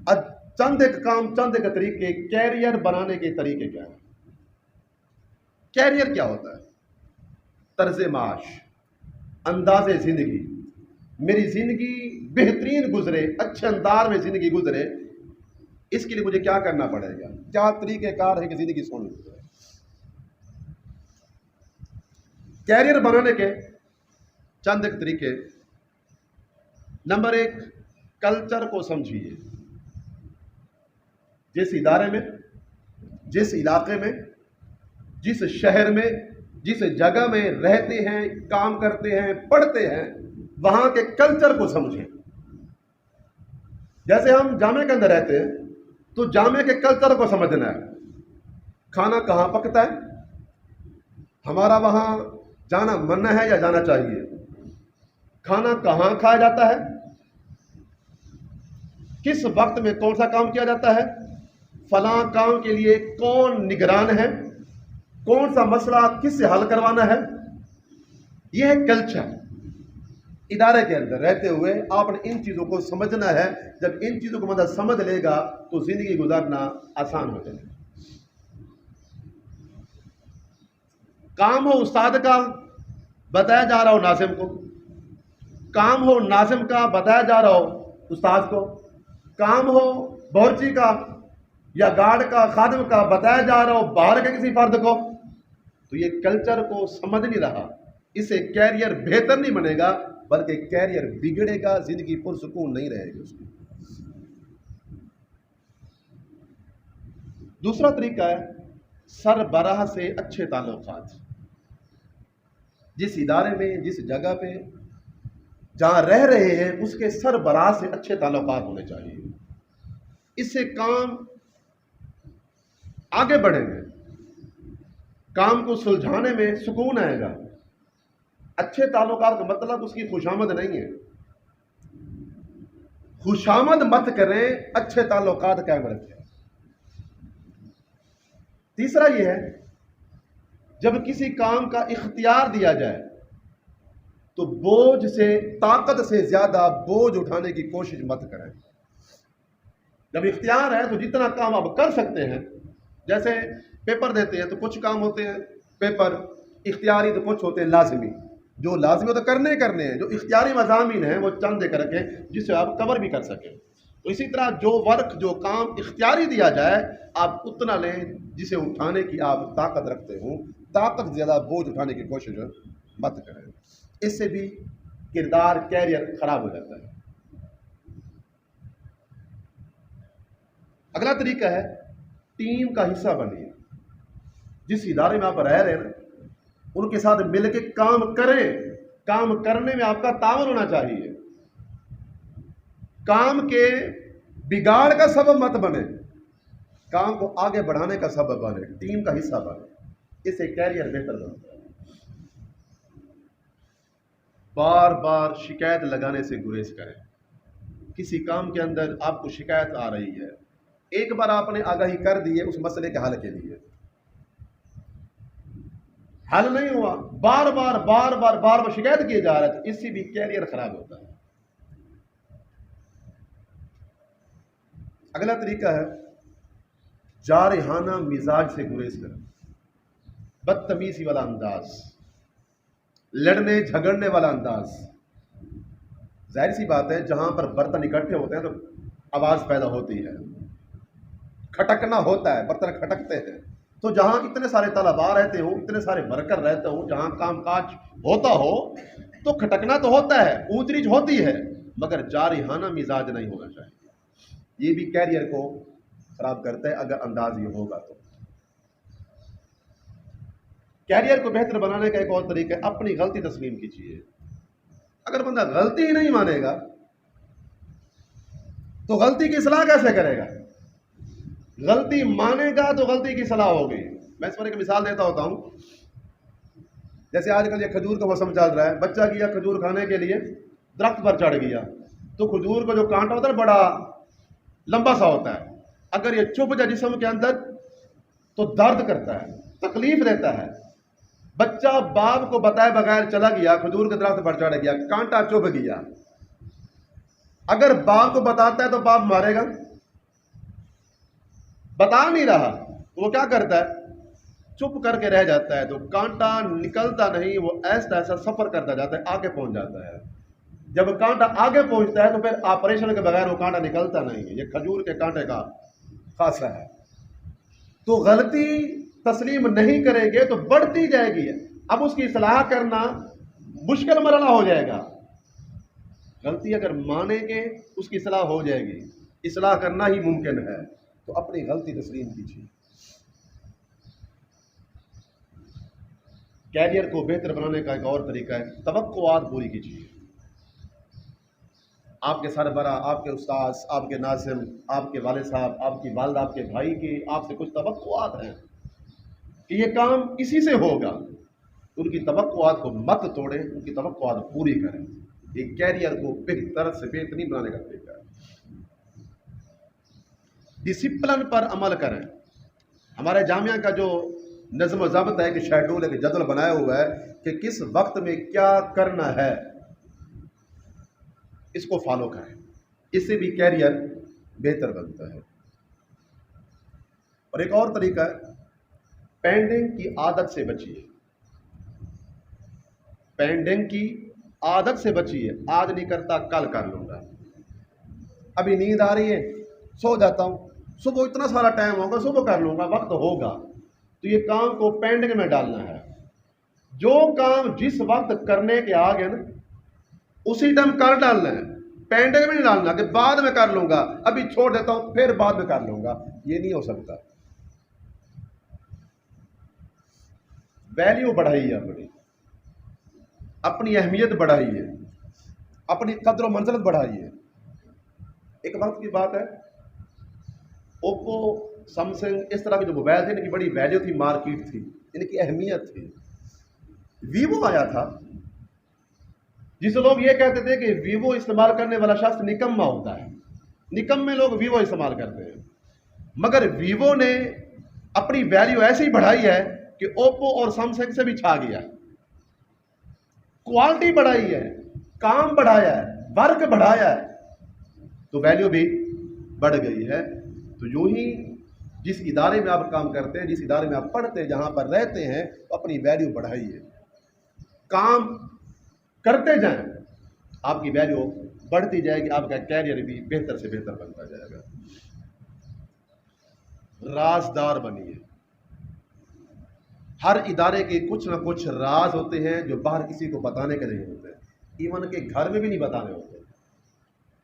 अब चंद एक काम, चंद एक तरीके, कैरियर बनाने के तरीके क्या है? कैरियर क्या होता है? तर्ज माश, अंदाज़े ज़िंदगी, मेरी ज़िंदगी बेहतरीन गुजरे, अच्छे अंदाज में ज़िंदगी गुजरे, इसके लिए मुझे क्या करना पड़ेगा? क्या तरीक़ेकार है कि ज़िंदगी सोनी गुजरे? कैरियर बनाने के चंद एक तरीके। नंबर एक, कल्चर को समझिए। जिस इदारे में, जिस इलाके में, जिस शहर में, जिस जगह में रहते हैं, काम करते हैं, पढ़ते हैं, वहां के कल्चर को समझें। जैसे हम जामे के अंदर रहते हैं तो जामे के कल्चर को समझना है। खाना कहाँ पकता है, हमारा वहां जाना मना है या जाना चाहिए, खाना कहाँ खाया जाता है, किस वक्त में कौन सा काम किया जाता है, फलां काम के लिए कौन निगरान है, कौन सा मसला किससे हल करवाना है। यह है कल्चर। इदारे के अंदर रहते हुए आपने इन चीज़ों को समझना है। जब इन चीज़ों को बंदा समझ लेगा तो ज़िंदगी गुजारना आसान हो जाएगा। काम हो उस्ताद का, बताया जा रहा हो नाज़िम को, काम हो नाज़िम का, बताया जा रहा हो उस्ताद को, काम हो बावर्ची का या गार्ड का, खादिम का, बताया जा रहा हो बाहर के किसी फर्द को, तो ये कल्चर को समझ नहीं रहा। इससे कैरियर बेहतर नहीं बनेगा, बल्कि कैरियर बिगड़ेगा, जिंदगी पुरसुकून नहीं रहेगी उसकी। दूसरा तरीका है सरबराह से अच्छे ताल्लुकात। जिस इदारे में, जिस जगह पे जहां रह रहे हैं, उसके सरबराह से अच्छे ताल्लुकात होने चाहिए। इससे काम आगे बढ़ेंगे, काम को सुलझाने में सुकून आएगा। अच्छे ताल्लुकात का मतलब उसकी खुशामद नहीं है। खुशामद मत करें, अच्छे ताल्लुकात कायम रखें। तीसरा यह है, जब किसी काम का इख्तियार दिया जाए तो बोझ से, ताकत से ज्यादा बोझ उठाने की कोशिश मत करें। जब इख्तियार है तो जितना काम आप कर सकते हैं, जैसे पेपर देते हैं तो कुछ काम होते हैं पेपर इख्तियारी, तो कुछ होते हैं लाजमी। जो लाजमी तो करने हैं, जो इख्तियारी मज़ामीन हैं वो चंद देकर रखें जिससे आप कवर भी कर सकें। तो इसी तरह जो वर्क, जो काम इख्तियारी दिया जाए, आप उतना लें जिसे उठाने की आप ताकत रखते हो। ताकत से ज़्यादा बोझ उठाने की कोशिश मत करें, इससे भी किरदार, कैरियर खराब हो जाता है। अगला तरीका है टीम का हिस्सा बनिए। जिस इदारे में आप रह रहे हैं उनके साथ मिलकर काम करें। काम करने में आपका ताउन होना चाहिए। काम के बिगाड़ का सबब मत बने, काम को आगे बढ़ाने का सबब बने, टीम का हिस्सा बने। इससे कैरियर बेहतर बनता है। बार बार शिकायत लगाने से गुरेज करें। किसी काम के अंदर आपको शिकायत आ रही है, एक बार आपने आगाही कर दी है उस मसले के हल के लिए, हल नहीं हुआ, बार बार शिकायत किए जा रहे थे, इससे भी कैरियर खराब होता है। अगला तरीका है जारहाना मिजाज से गुरेज करें। बदतमीजी वाला अंदाज, लड़ने झगड़ने वाला अंदाज। जाहिर सी बात है, जहां पर बर्तन इकट्ठे होते हैं तो आवाज पैदा होती है, खटकना होता है, बर्तन खटकते हैं। तो जहां इतने सारे तलबा रहते हो, इतने सारे वर्कर रहते हो, जहां कामकाज होता हो, तो खटकना तो होता है, ऊंच नीच होती है, मगर जारहाना मिजाज नहीं होना चाहिए। ये भी कैरियर को खराब करता है अगर अंदाज ये होगा तो। कैरियर को बेहतर बनाने का एक और तरीका है अपनी गलती तस्लीम कीजिए। अगर बंदा गलती ही नहीं मानेगा तो गलती की सलाह कैसे करेगा? गलती मानेगा तो गलती की सलाह होगी। मैं इस पर एक मिसाल देता होता हूं। जैसे आजकल ये खजूर का मौसम चल रहा है, बच्चा गया खजूर खाने के लिए, दरख्त पर चढ़ गया, तो खजूर का जो कांटा होता है बड़ा लंबा सा होता है, अगर ये चुभ जाए जिस्म के अंदर तो दर्द करता है, तकलीफ देता है। बच्चा बाप को बताए बगैर चला गया, खजूर के दरख्त पर चढ़ गया, कांटा चुभ गया। अगर बाप को बताता है तो बाप मारेगा, बता नहीं रहा तो वो क्या करता है, चुप करके रह जाता है। तो कांटा निकलता नहीं, वो ऐसा ऐसा सफर करता जाता है, आगे पहुंच जाता है। जब कांटा आगे पहुंचता है तो फिर ऑपरेशन के बगैर वो कांटा निकलता नहीं है। ये खजूर के कांटे का खासा है। तो गलती तस्लीम नहीं करेंगे तो बढ़ती जाएगी। अब उसकी इस्लाह करना मुश्किल मरला हो जाएगा। गलती अगर मानेंगे उसकी इस्लाह हो जाएगी, इस्लाह करना ही मुमकिन है। तो अपनी गलती तस्लीम कीजिए। कैरियर को बेहतर बनाने का एक और तरीका है, तवक्कुआत पूरी कीजिए। आपके सरबरा, आपके उस्ताद, आपके नाज़िम, आपके वालिद साहब, आपकी वालिदा, आपके भाई की आपसे कुछ तवक्कुआत हैं कि ये काम इसी से होगा। उनकी तवक्कुआत को मत तोड़ें, उनकी तवक्कुआत पूरी करें। ये कैरियर को बेहतर से बेहतरीन बनाने का तरीका है। डिसिप्लिन पर अमल करें। हमारे जामिया का जो नज़्म ज़ब्त है कि शेड्यूल है कि जदवल बनाया हुआ है कि किस वक्त में क्या करना है, इसको फॉलो करें। इससे भी कैरियर बेहतर बनता है। और एक और तरीका है, पेंडिंग की आदत से बचिए। पेंडिंग की आदत से बचिए। आज नहीं करता कल कर लूंगा, अभी नींद आ रही है सो जाता हूं, सुबह इतना सारा टाइम होगा सुबह कर लूंगा, वक्त होगा। तो ये काम को पेंडिंग में डालना है। जो काम जिस वक्त करने के आ गए ना उसी टाइम कर डालना है। पेंडिंग में नहीं डालना कि बाद में कर लूंगा, अभी छोड़ देता हूं फिर बाद में कर लूंगा। ये नहीं हो सकता। वैल्यू बढ़ाइए, अपनी अहमियत बढ़ाइए, अपनी कद्र और मंजिलत बढ़ाइए। एक वक्त की बात है, ओप्पो, सैमसंग, इस तरह के जो मोबाइल थे इनकी बड़ी वैल्यू थी, मार्केट थी, इनकी अहमियत थी। वीवो आया था, जिसे लोग ये कहते थे कि वीवो इस्तेमाल करने वाला शख्स निकम्मा होता है, निकम्मे लोग वीवो इस्तेमाल करते हैं। मगर वीवो ने अपनी वैल्यू ऐसी बढ़ाई है कि ओप्पो और सैमसंग से भी छा गया। क्वालिटी बढ़ाई है, काम बढ़ाया है, वर्क बढ़ाया है, तो वैल्यू भी बढ़ गई है। तो यूं ही जिस इदारे में आप काम करते हैं, जिस इदारे में आप पढ़ते हैं, जहां पर रहते हैं, तो अपनी वैल्यू बढ़ाइए। काम करते जाएं, आपकी वैल्यू बढ़ती जाएगी, आपका कैरियर भी बेहतर से बेहतर बनता जाएगा। राजदार बनिए। हर इदारे के कुछ ना कुछ राज होते हैं जो बाहर किसी को बताने के नहीं होते। इवन के घर में भी नहीं बताने होते,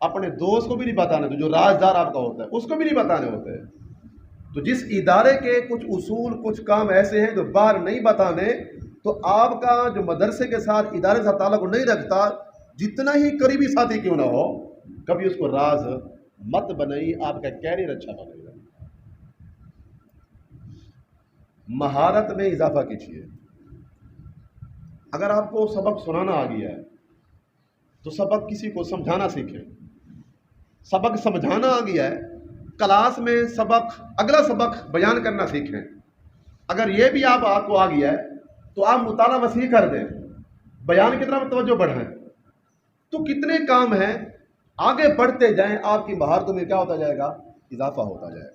अपने दोस्त को भी नहीं बताने, तो जो राजदार आपका होता है उसको भी नहीं बताने होते। तो जिस इदारे के कुछ उसूल, कुछ काम ऐसे हैं जो बाहर नहीं बताने, तो आपका जो मदरसे के साथ, इदारे के साथ ताल्लुक नहीं रखता, जितना ही करीबी साथी क्यों ना हो, कभी उसको राज मत बनाइए। आपका कैरियर अच्छा बनेगा। महारत में इजाफा कीजिए। अगर आपको सबक सुनाना आ गया है तो सबक किसी को समझाना सीखें। सबक समझाना आ गया है, क्लास में सबक, अगला सबक बयान करना सीखें। अगर ये भी आपको आ गया है तो आप मुताला वसी कर दें, बयान की तरफ तवज्जो बढ़ाएं। तो कितने काम हैं, आगे बढ़ते जाएं, आपकी महारतों में क्या होता जाएगा, इजाफा होता जाएगा।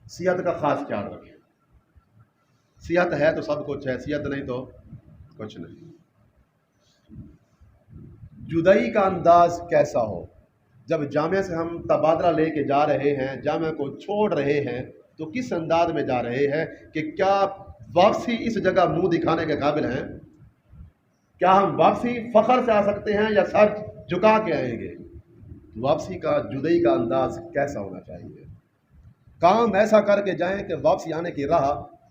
सेहत का खास ख्याल रखें। सेहत है तो सब कुछ है, सेहत नहीं तो कुछ नहीं। जुदाई का अंदाज कैसा हो। जब जामिया से हम तबादला लेके जा रहे हैं, जामिया को छोड़ रहे हैं, तो किस अंदाज में जा रहे हैं कि क्या वापसी इस जगह मुंह दिखाने के काबिल हैं? क्या हम वापसी फख्र से आ सकते हैं या सर झुका के आएंगे? वापसी का, जुदाई का अंदाज कैसा होना चाहिए? काम ऐसा करके जाएं कि वापसी आने की राह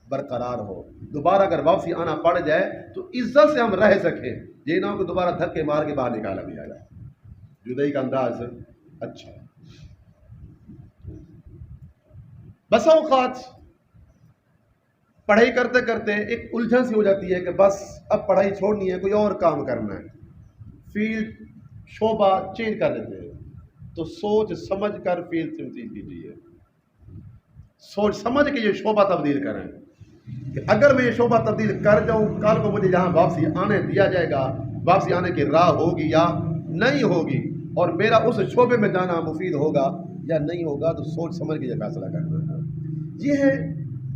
बरकरार हो। दोबारा अगर वापसी आना पड़ जाए तो इज्जत से हम रह सकें, ये ना हो कि दोबारा धक्के मार के बाहर निकाला दिया जाए। जुदाई का अंदाज अच्छा। बस औकात पढ़ाई करते करते एक उलझन सी हो जाती है कि बस अब पढ़ाई छोड़नी है, कोई और काम करना है, फील्ड, शोबा चेंज कर देते हैं। तो सोच समझ कर फील्ड तब्दील कीजिए। सोच समझ के ये शोबा तब्दील करें कि अगर मैं ये शोबा तब्दील कर जाऊं, कल को मुझे जहां वापसी आने दिया जाएगा, वापसी आने की राह होगी या नहीं होगी, और मेरा उस शोबे में जाना मुफीद होगा या नहीं होगा तो सोच समझ के ये फैसला करना है। ये है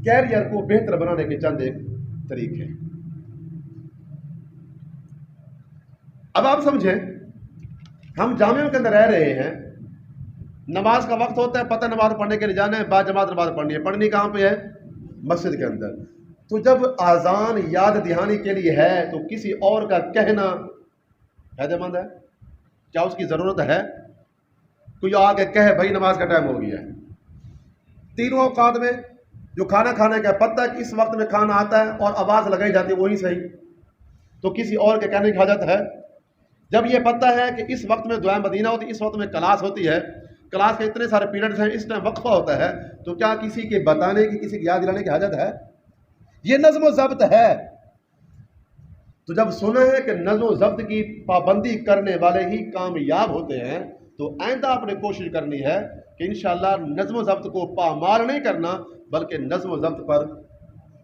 कैरियर को बेहतर बनाने के चंद एक तरीके। अब आप समझें, हम जामिया के अंदर रह रहे हैं, नमाज का वक्त होता है, पता नमाज पढ़ने के लिए जाना है, बाद जमात नमाज पढ़नी है। पढ़नी कहाँ पे है? मस्जिद के अंदर। तो जब आज़ान याद दहानी के लिए है तो किसी और का कहना फायदेमंद है? क्या उसकी ज़रूरत है? कोई आके कहे भाई नमाज का टाइम हो गया है। तीनों औकात में जो खाना खाने का पता है कि इस वक्त में खाना आता है और आवाज़ लगाई जाती है वही सही, तो किसी और के कहने की हाजत है? जब ये पता है कि इस वक्त में दुआ मदीना होती है, इस वक्त में क्लास होती है, क्लास के इतने सारे पीरियड्स हैं, इस टाइम वक्फा होता है, तो क्या किसी के बताने की, किसी की याद दिलाने की हाजत है? ये नज़्म ज़ब्त है। तो जब सुना है कि नज़्म ज़ब्त की पाबंदी करने वाले ही कामयाब होते हैं, तो आइंदा आपने कोशिश करनी है कि इंशाअल्लाह नज़्म ज़ब्त को पामाल नहीं करना, बल्कि नज़्म ज़ब्त पर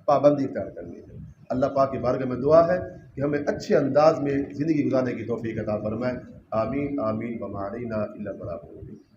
पाबंदी तय करनी है। अल्लाह पाक की बारगाह में दुआ है कि हमें अच्छे अंदाज में ज़िंदगी गुजारने की तौफीक अता फरमाए। आमीन आमीन व मा अलैना इल्ला अल बलाग।